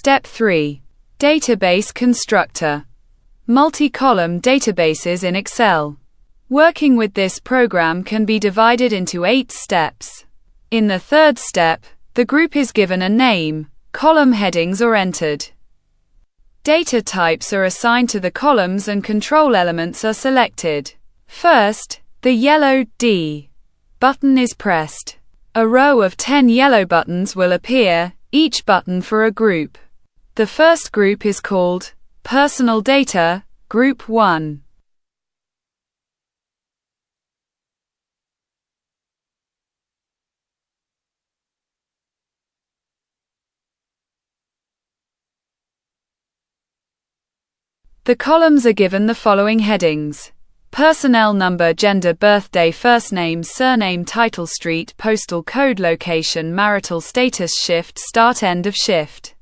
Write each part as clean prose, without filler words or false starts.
Step 3. Database Constructor. Multi-column databases in Excel. Working with this program can be divided into 8 steps. In the third step, the group is given a name, column headings are entered. Data types are assigned to the columns and control elements are selected. First, the yellow D button is pressed. A row of 10 yellow buttons will appear, each button for a group. The first group is called Personal Data, Group 1. The columns are given the following headings: personnel number, gender, birthday, first name, surname, title, street, postal code, location, marital status, shift, start, end of shift.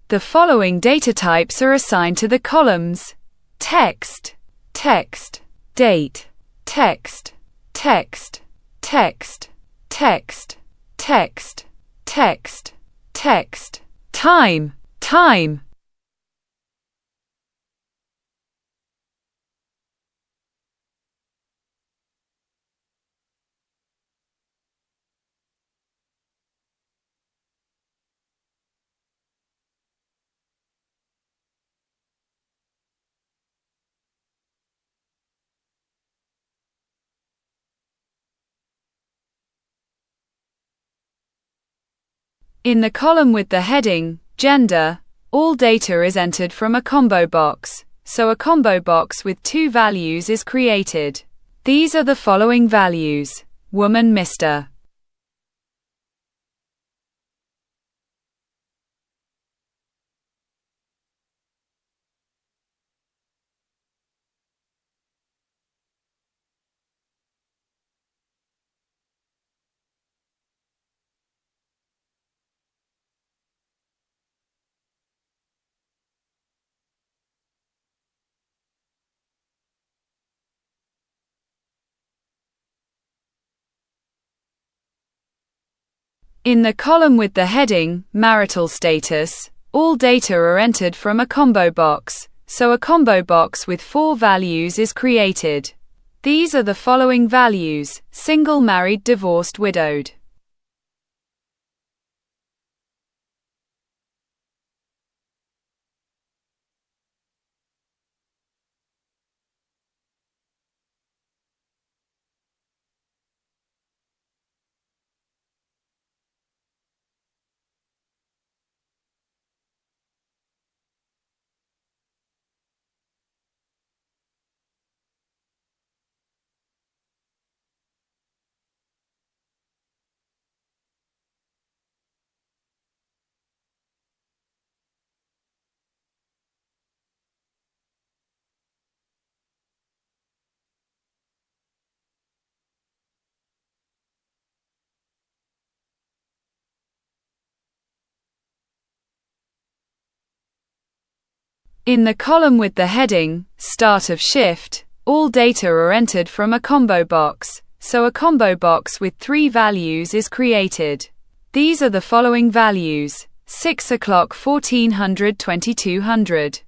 The following data types are assigned to the columns: text, text, date, text, text, text, text, text, text, text, time, time. In the column with the heading, Gender, all data is entered from a combo box, so a combo box with 2 values is created. These are the following values: woman, Mr. In the column with the heading, Marital Status, all data are entered from a combo box, so a combo box with 4 values is created. These are the following values: single, married, divorced, widowed. In the column with the heading, Start of Shift, all data are entered from a combo box, so a combo box with 3 values is created. These are the following values: 6 o'clock, 1400, 2200.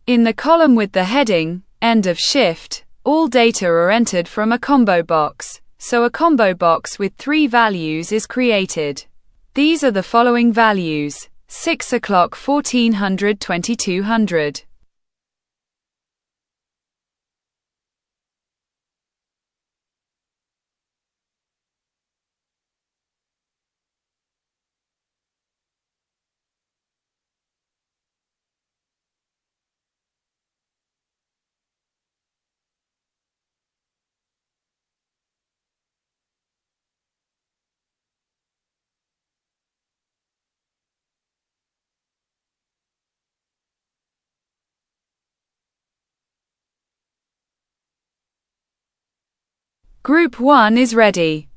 In the column with the heading, End of Shift, all data are entered from a combo box, so a combo box with 3 values is created. These are the following values: 6 o'clock, 1400, 2200. Group 1 is ready.